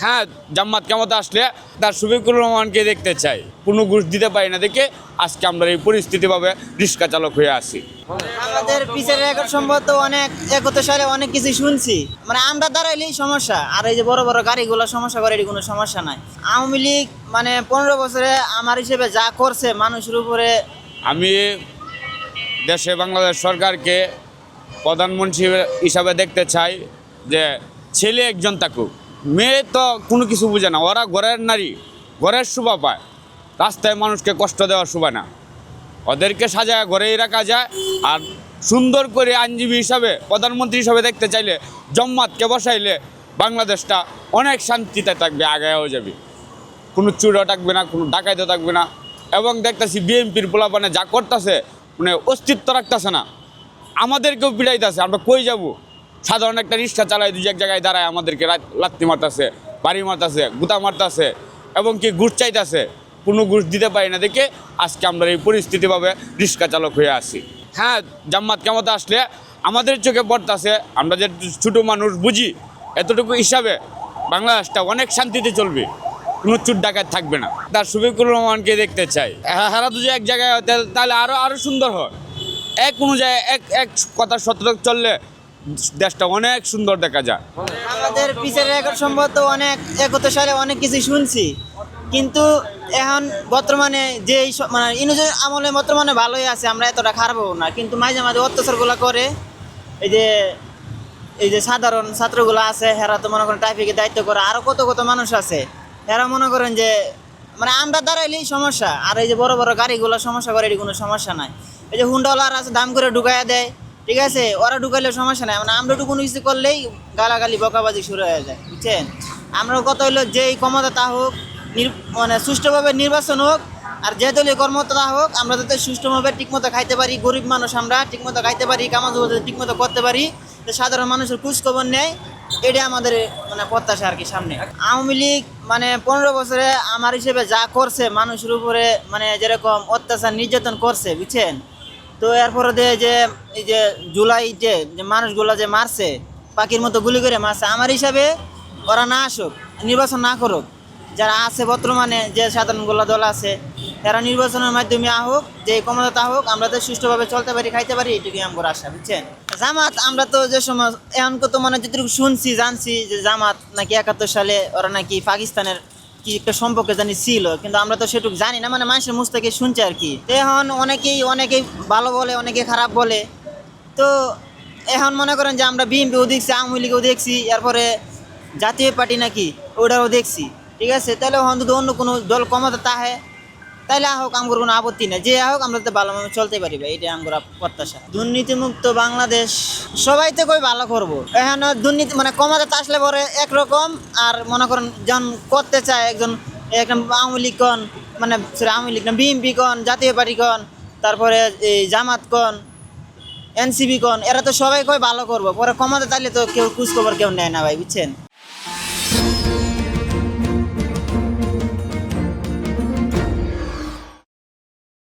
হ্যাঁ, জামাত ক্ষমতা আসলে তার শফিকুর রহমানকে দেখতে চাই। কোনো ঘুষ দিতে পারি না দেখে আজকে আমরা এই পরিস্থিতিভাবে রিক্সা চালক হয়ে আসি। আমাদের পিছের রেকর্ড সম্ভবত অনেক 71 সালে অনেক কিছু শুনছি, মানে আমরা দাঁড়াইলেই সমস্যা, আর এই যে বড় বড় গাড়িগুলো সমস্যা করে, এটি কোনো সমস্যা নাই। আওয়ামী লীগ মানে 15 বছরে আমার হিসেবে যা করছে মানুষের উপরে। আমি দেশে বাংলাদেশ সরকারকে প্রধানমন্ত্রী হিসাবে দেখতে চাই যে ছেলে একজন থাকুক, মেয়ে তো কোনো কিছু বুঝে না, ওরা ঘরের নারী, ঘরের শোভা পায়, রাস্তায় মানুষকে কষ্ট দেওয়ার শোভা না। ওদেরকে সাজায় ঘরেই রাখা যায়। আর সুন্দর করে আইনজীবী হিসাবে প্রধানমন্ত্রী হিসাবে দেখতে চাইলে জামাতকে বসাইলে বাংলাদেশটা অনেক শান্তিতে থাকবে, আগায়ও যাবে, কোনো চুরও থাকবে না, কোনো ডাকাইতে থাকবে না। এবং দেখতেছি বিএনপির পোলাপানে যা করতেছে, মানে অস্তিত্ব রাখতেছে না, আমাদেরকেও পিড়াইতেছে। আমরা কই যাব? সাধারণ একটা রিক্সা চালায় দুই এক জায়গায় দাঁড়ায় আমাদেরকে লাত্তি মারতেছে, বাড়ি মারতেছে, গুতা মারতেছে, এবং কি ঘুষ চাইতেছে। কোনো ঘুষ দিতে পারি না দেখে আজকে আমরা এই পরিস্থিতিভাবে রিক্সা চালক হয়ে আসি। হ্যাঁ, জামাত ক্ষমতা আসলে আমাদের চোখে পড়তেছে, আমরা যে ছোটো মানুষ বুঝি, এতটুকু হিসাবে বাংলাদেশটা অনেক শান্তিতে চলবে, কোনো চুর ডাকাত থাকবে না। তার শফিকুর রহমানকে দেখতে চাই। হারা যদি এক জায়গায় হয় তাহলে আরও সুন্দর হয়। এক অনুযায়ী এক কথা সত্য চললে দেশটা অনেক সুন্দর দেখা যায়। আমাদের পিছের রেকর্ড সম্ভবত অনেক 71 সালে অনেক কিছু শুনছি, কিন্তু এখন বর্তমানে যে মানে ইনুজের আমলে বর্তমানে ভালোই আছে, আমরা এতটা খারাপও না, কিন্তু মাঝে মাঝে অত্যাচারগুলো করে। এই যে সাধারণ ছাত্রগুলো আছে, হেরা তো মনে করেন ট্রাফিকের দায়িত্ব করে, আরও কত কত মানুষ আছে, এরা মনে করেন যে মানে আমরা দাঁড়াইলেই সমস্যা, আর এই যে বড় বড় গাড়িগুলো সমস্যা করে, এটি কোনো সমস্যা নাই। এই যে হুন্ডাওয়ালার আছে, দাম করে ঢুকাইয়া দেয়, ঠিক আছে, ওরা ঢুকাইলেও সমস্যা নাই, মানে আমরা একটু কোনো কিছু করলেই গালাগালি বকাবাজি শুরু হয়ে যায়, বুঝছেন। আমরা কত হইলো যেই ক্ষমতা তা হোক, মানে সুষ্ঠুভাবে নির্বাচন হোক, আর যে দলীয় কর্মকর্তা হোক, আমরা যাতে সুষ্ঠুভাবে ঠিকমতো খাইতে পারি, গরিব মানুষ আমরা ঠিকমতো খাইতে পারি, কামাজ ঠিকমতো করতে পারি, তো সাধারণ মানুষের খোঁজখবর নেয়, এটা আমাদের মানে প্রত্যাশা আর কি সামনে। আওয়ামী লীগ মানে 15 বছরে আমার হিসেবে যা করছে মানুষের উপরে, মানে যেরকম অত্যাচার নির্যাতন করছে, বুঝছেন। তো এরপরে যে এই যে জুলাই যে মানুষগুলো যে মারছে, পাখির মতো গুলি করে মারছে, আমার হিসাবে ওরা না আসুক, নির্বাচন না করুক, যারা আছে বর্তমানে যে সাধারণগুলো দল আছে, এরা নির্বাচনের মাধ্যমে হোক, যে ক্ষমতা হোক, আমরা তো সুষ্ঠুভাবে চলতে পারি, খাইতে পারি, এটুকুই আমার আশা, বুঝছেন। জামাত আমরা তো যে সময় এখন তো মানে যেটুকু শুনছি জানছি যে জামাত নাকি 71 সালে ওরা নাকি পাকিস্তানের কি একটা সম্পর্কে জানি ছিল, কিন্তু আমরা তো সেটুকু জানি না, মানে মানুষের মুখ থেকে শুনছে আর কি। এখন অনেকেই ভালো বলে, অনেকে খারাপ বলে। তো এখন মনে করেন যে আমরা বিএনপিও দেখছি, আওয়ামী লীগও দেখছি, এরপরে জাতীয় পার্টি নাকি ওটাও দেখছি, ঠিক আছে। তাহলে অন্তত অন্য কোনো দল ক্ষমতা তাহে, তাইলে হোক, আমার কোনো আপত্তি নেই, যে হোক, আমরা তো ভালোভাবে চলতে পারি ভাই, এটা আমার প্রত্যাশা। দুর্নীতিমুক্ত বাংলাদেশ সবাই তো কই ভালো করবো। এখন দুর্নীতি মানে ক্ষমতা আসলে পরে একরকম, আর মনে করেন যখন করতে চায় একজন আওয়ামী লীগ কন, মানে আওয়ামী লীগ না, বিএনপি কন, জাতীয় পার্টি কন, তারপরে এই জামাত কন, এনসিপি কন, এরা তো সবাই কই ভালো করবো, পরে ক্ষমতা চাইলে তো কেউ খোঁজ খবর কেউ নেয় না ভাই, বুঝছেন।